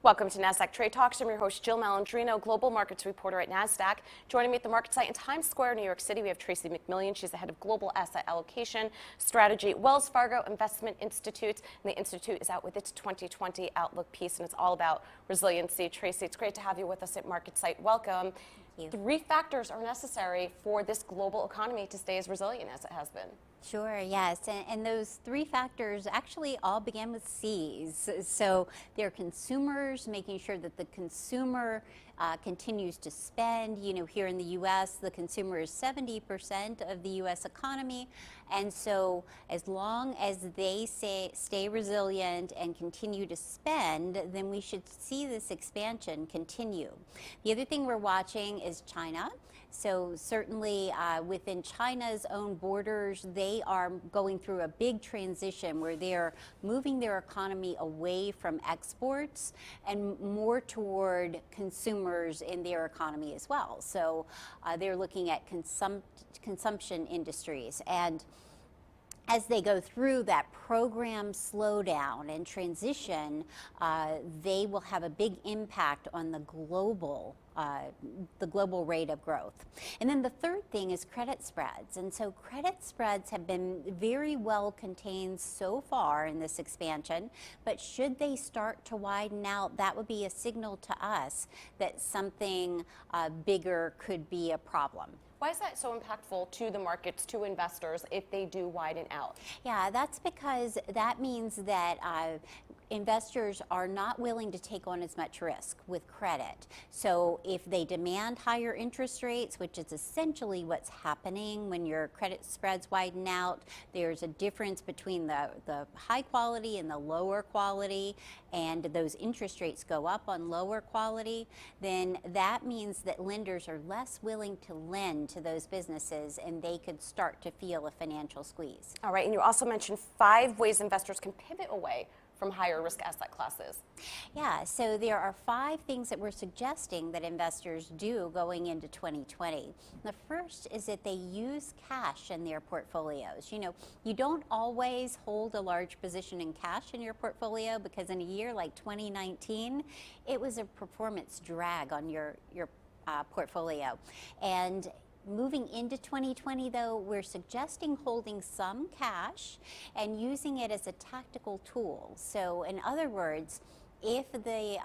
Welcome to Nasdaq Trade Talks. I'm your host, Jill Malandrino, Global Markets Reporter at Nasdaq. Joining me at the market site in Times Square, New York City, we have Tracie McMillion. She's the head of Global Asset Allocation Strategy at Wells Fargo Investment Institute. And the Institute is out with its 2020 Outlook piece, and it's all about resiliency. Tracie, it's great to have you with us at market site. Welcome. Thank you. 3 factors are necessary for this global economy to stay as resilient as it has been. Sure, yes, and those 3 factors actually all began with C's. So they're consumers, making sure that the consumer continues to spend. You know, here in the U.S., the consumer is 70% of the U.S. economy, and so as long as they stay resilient and continue to spend, then we should see this expansion continue. The other thing we're watching is China. So certainly within China's own borders, they are going through a big transition where they're moving their economy away from exports and more toward consumers in their economy as well. So they're looking at consumption industries. And as they go through that program slowdown and transition, they will have a big impact on the global rate of growth. And then the third thing is credit spreads. And so credit spreads have been very well contained so far in this expansion, but should they start to widen out, that would be a signal to us that something bigger could be a problem. Why is that so impactful to the markets, to investors, if they do widen out? Yeah, that's because that means that investors are not willing to take on as much risk with credit. So if they demand higher interest rates, which is essentially what's happening when your credit spreads widen out, there's a difference between the high quality and the lower quality, and those interest rates go up on lower quality, then that means that lenders are less willing to lend to those businesses, and they could start to feel a financial squeeze. All right, and you also mentioned 5 ways investors can pivot away from higher risk asset classes. Yeah, so there are 5 things that we're suggesting that investors do going into 2020. The first is that they use cash in their portfolios. You know, you don't always hold a large position in cash in your portfolio, because in a year like 2019, it was a performance drag on your portfolio. And moving into 2020, though, we're suggesting holding some cash and using it as a tactical tool. So in other words, if the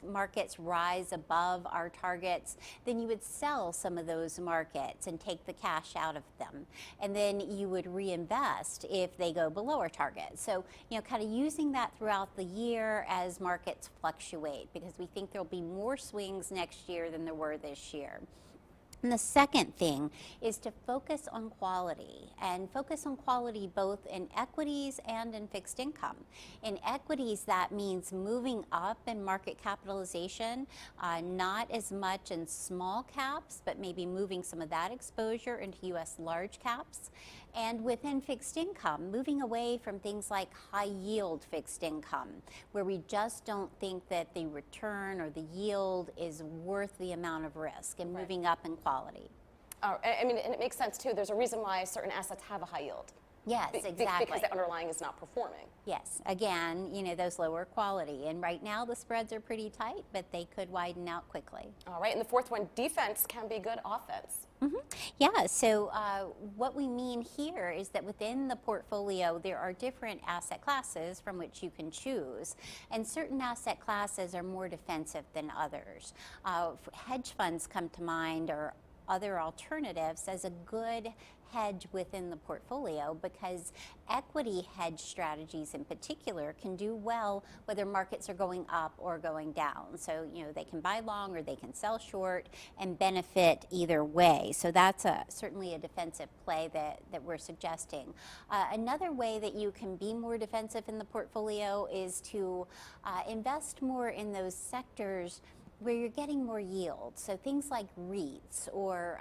markets rise above our targets, then you would sell some of those markets and take the cash out of them. And then you would reinvest if they go below our target. So, you know, kind of using that throughout the year as markets fluctuate, because we think there'll be more swings next year than there were this year. And the second thing is to focus on quality, and focus on quality both in equities and in fixed income. In equities, that means moving up in market capitalization, not as much in small caps, but maybe moving some of that exposure into U.S. large caps. And within fixed income, moving away from things like high yield fixed income, where we just don't think that the return or the yield is worth the amount of risk, and moving up in quality. I mean, and it makes sense too. There's a reason why certain assets have a high yield. Yes, exactly. Because the underlying is not performing. Yes, again, you know, those lower quality. And right now the spreads are pretty tight, but they could widen out quickly. All right, and the fourth one, defense can be good offense. Mm-hmm. Yeah, so what we mean here is that within the portfolio, there are different asset classes from which you can choose. And certain asset classes are more defensive than others. Hedge funds come to mind, or other alternatives, as a good hedge within the portfolio, because equity hedge strategies in particular can do well whether markets are going up or going down. So, you know, they can buy long or they can sell short and benefit either way. So that's certainly a defensive play that we're suggesting. Another way that you can be more defensive in the portfolio is to invest more in those sectors where you're getting more yield. So things like REITs or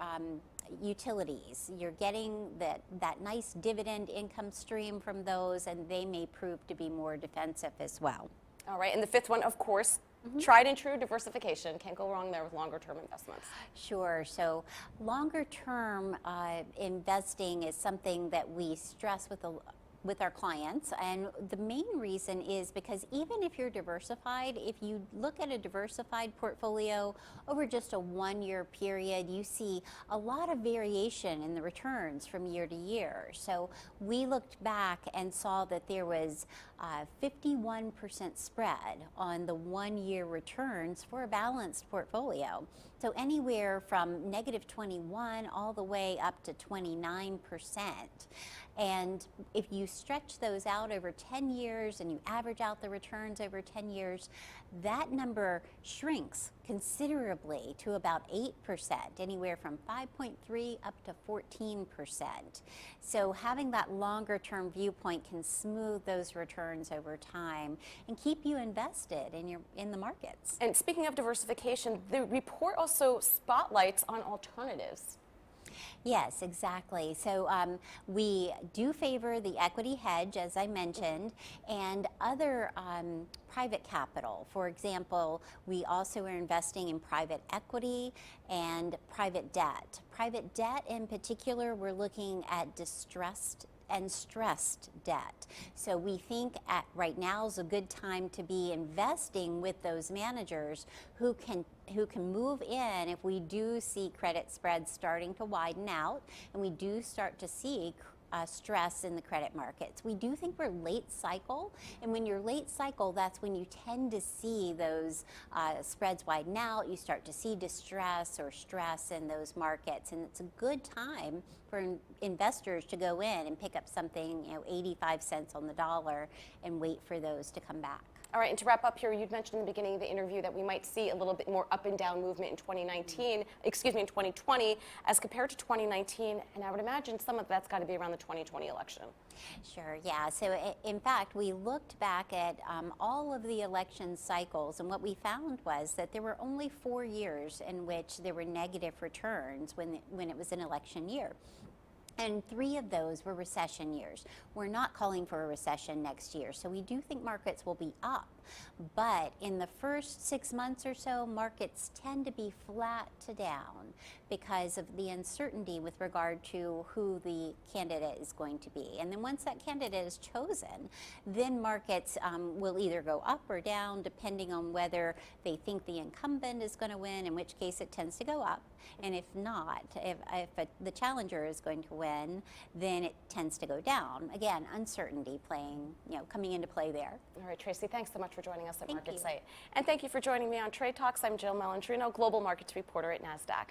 utilities, you're getting that nice dividend income stream from those, and they may prove to be more defensive as well. All right, and the fifth one, of course, tried and true diversification. Can't go wrong there with longer term investments. Sure, so longer term investing is something that we stress with with our clients, and the main reason is because even if you're diversified, if you look at a diversified portfolio over just a 1-year period, you see a lot of variation in the returns from year to year. So we looked back and saw that there was 51% spread on the 1-year returns for a balanced portfolio. So anywhere from negative 21 all the way up to 29%. And if you stretch those out over 10 years and you average out the returns over 10 years, that number shrinks considerably to about 8%, anywhere from 5.3 up to 14%. So having that longer term viewpoint can smooth those returns over time and keep you invested in the markets. And speaking of diversification, the report also spotlights on alternatives. Yes, exactly. So we do favor the equity hedge, as I mentioned, and other private capital. For example, we also are investing in private equity and private debt. Private debt in particular, we're looking at distressed and stressed debt. So we think right now is a good time to be investing with those managers who can move in if we do see credit spreads starting to widen out and we do start to see stress in the credit markets. We do think we're late cycle, and when you're late cycle, that's when you tend to see those spreads widen out. You start to see distress or stress in those markets, and it's a good time for investors to go in and pick up something, 85 cents on the dollar and wait for those to come back. All right, and to wrap up here, you'd mentioned in the beginning of the interview that we might see a little bit more up and down movement in 2020 as compared to 2019, and I would imagine some of that's got to be around the 2020 election. Sure, yeah. So in fact, we looked back at all of the election cycles, and what we found was that there were only 4 years in which there were negative returns when it was an election year. And 3 of those were recession years. We're not calling for a recession next year, so we do think markets will be up. But in the first 6 months or so, markets tend to be flat to down because of the uncertainty with regard to who the candidate is going to be. And then once that candidate is chosen, then markets will either go up or down depending on whether they think the incumbent is going to win, in which case it tends to go up. And if not, if the challenger is going to win, then it tends to go down. Again, uncertainty coming into play there. All right, Tracie, thanks so much for joining us at Thank you. MarketSite. And thank you for joining me on Trade Talks. I'm Jill Malandrino, Global Markets Reporter at Nasdaq.